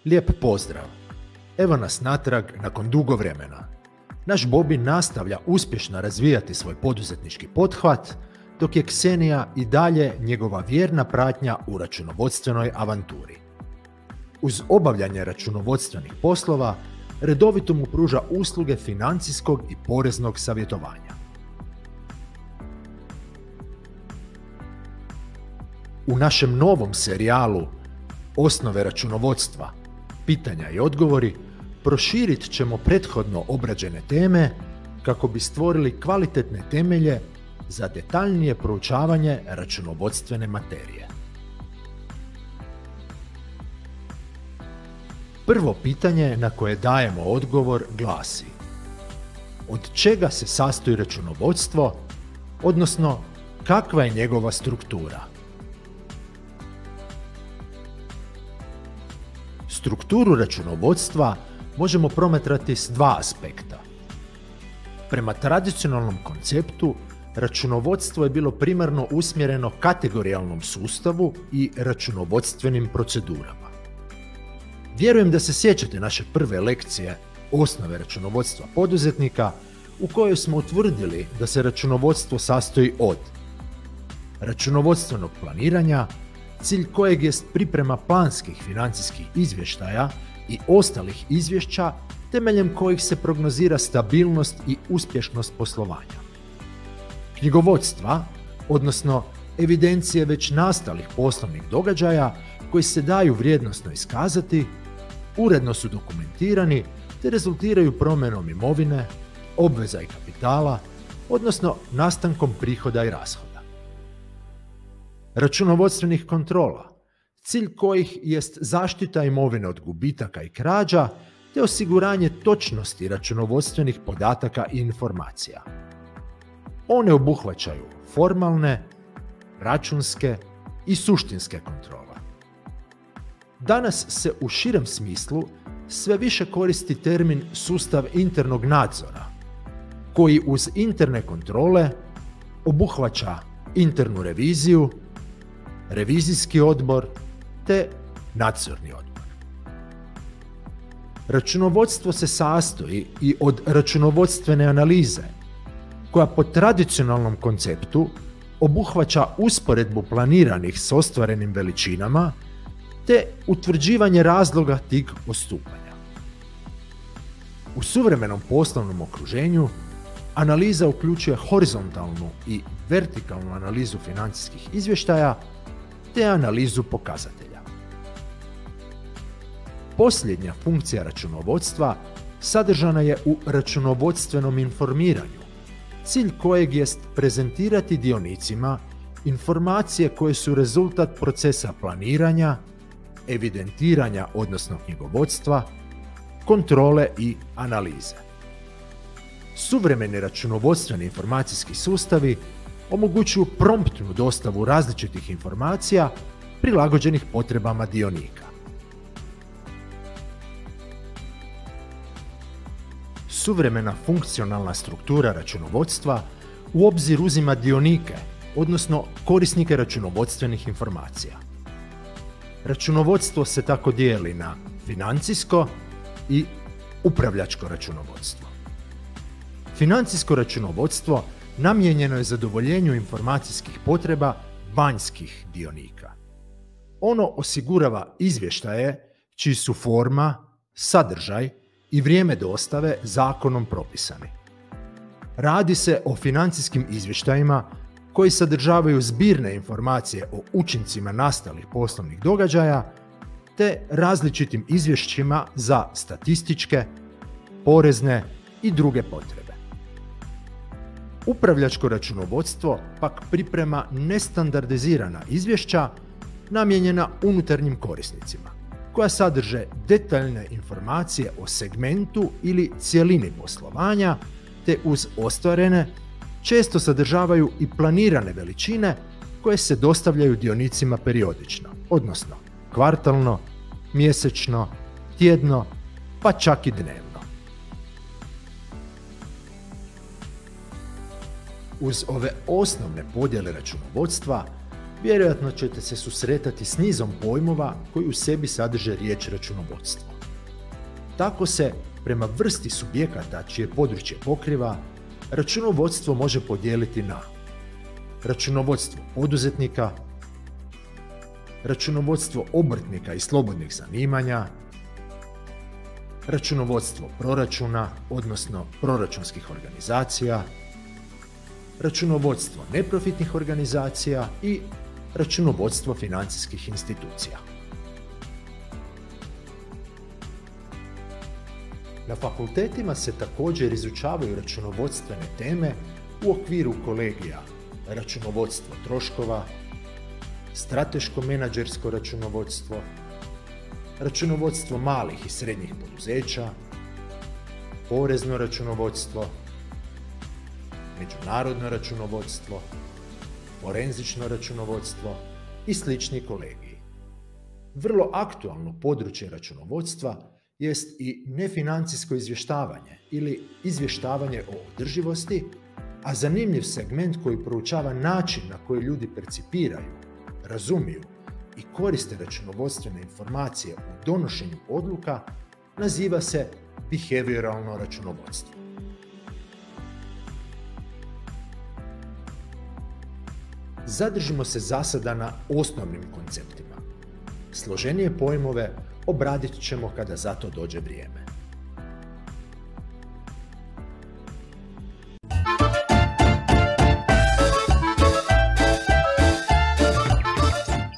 Lijep pozdrav! Evo nas natrag nakon dugo vremena. Naš Bobi nastavlja uspješno razvijati svoj poduzetnički pothvat, dok je Ksenija i dalje njegova vjerna pratnja u računovodstvenoj avanturi. Uz obavljanje računovodstvenih poslova, redovito mu pruža usluge financijskog i poreznog savjetovanja. U našem novom serijalu Osnove računovodstva, pitanja i odgovori, proširit ćemo prethodno obrađene teme kako bi stvorili kvalitetne temelje za detaljnije proučavanje računovodstvene materije. Prvo pitanje na koje dajemo odgovor glasi: od čega se sastoji računovodstvo, odnosno kakva je njegova struktura? Strukturu računovodstva možemo promatrati s dva aspekta. Prema tradicionalnom konceptu, računovodstvo je bilo primarno usmjereno kategorijalnom sustavu i računovodstvenim procedurama. Vjerujem da se sjećate naše prve lekcije Osnove računovodstva poduzetnika, u kojoj smo utvrdili da se računovodstvo sastoji od računovodstvenog planiranja, cilj kojeg jest priprema planskih financijskih izvještaja i ostalih izvješća temeljem kojih se prognozira stabilnost i uspješnost poslovanja. Knjigovodstva, odnosno evidencije već nastalih poslovnih događaja koji se daju vrijednosno iskazati, uredno su dokumentirani te rezultiraju promjenom imovine, obveza i kapitala, odnosno nastankom prihoda i rashoda. Računovodstvenih kontrola, cilj kojih jest zaštita imovine od gubitaka i krađa te osiguranje točnosti računovodstvenih podataka i informacija. One obuhvaćaju formalne, računske i suštinske kontrole. Danas se u širem smislu sve više koristi termin sustav internog nadzora, koji uz interne kontrole obuhvaća internu reviziju, revizijski odbor te nadzorni odbor. Računovodstvo se sastoji i od računovodstvene analize, koja po tradicionalnom konceptu obuhvaća usporedbu planiranih s ostvarenim veličinama te utvrđivanje razloga tih odstupanja. U suvremenom poslovnom okruženju analiza uključuje horizontalnu i vertikalnu analizu financijskih izvještaja te analizu pokazatelja. Posljednja funkcija računovodstva sadržana je u računovodstvenom informiranju, cilj kojeg jest prezentirati dionicima informacije koje su rezultat procesa planiranja, evidentiranja odnosno knjigovodstva, kontrole i analize. Suvremeni računovodstveni informacijski sustavi omogućuju promptnu dostavu različitih informacija prilagođenih potrebama dionika. Suvremena funkcionalna struktura računovodstva u obzir uzima dionike, odnosno korisnike računovodstvenih informacija. Računovodstvo se tako dijeli na financijsko i upravljačko računovodstvo. Financijsko računovodstvo namijenjeno je zadovoljenju informacijskih potreba vanjskih dionika. Ono osigurava izvještaje čiji su forma, sadržaj i vrijeme dostave zakonom propisani. Radi se o financijskim izvještajima koji sadržavaju zbirne informacije o učincima nastalih poslovnih događaja te različitim izvješćima za statističke, porezne i druge potrebe. Upravljačko računovodstvo pak priprema nestandardizirana izvješća namijenjena unutarnjim korisnicima, koja sadrže detaljne informacije o segmentu ili cjelini poslovanja, te uz ostvarene često sadržavaju i planirane veličine koje se dostavljaju dionicima periodično, odnosno kvartalno, mjesečno, tjedno, pa čak i dnevno. Uz ove osnovne podjele računovodstva, vjerojatno ćete se susretati s nizom pojmova koji u sebi sadrže riječ računovodstvo. Tako se, prema vrsti subjekata čije područje pokriva, računovodstvo može podijeliti na računovodstvo poduzetnika, računovodstvo obrtnika i slobodnih zanimanja, računovodstvo proračuna, odnosno proračunskih organizacija, računovodstvo neprofitnih organizacija i računovodstvo financijskih institucija. Na fakultetima se također izučavaju računovodstvene teme u okviru kolegija računovodstvo troškova, strateško-menadžersko računovodstvo, računovodstvo malih i srednjih poduzeća, porezno računovodstvo, međunarodno računovodstvo, forenzično računovodstvo i slični kolegiji. Vrlo aktualno područje računovodstva jest i nefinancijsko izvještavanje ili izvještavanje o održivosti, a zanimljiv segment koji proučava način na koji ljudi percipiraju, razumiju i koriste računovodstvene informacije u donošenju odluka naziva se behavioralno računovodstvo. Zadržimo se za sada na osnovnim konceptima. Složenije pojmove obradit ćemo kada za to dođe vrijeme.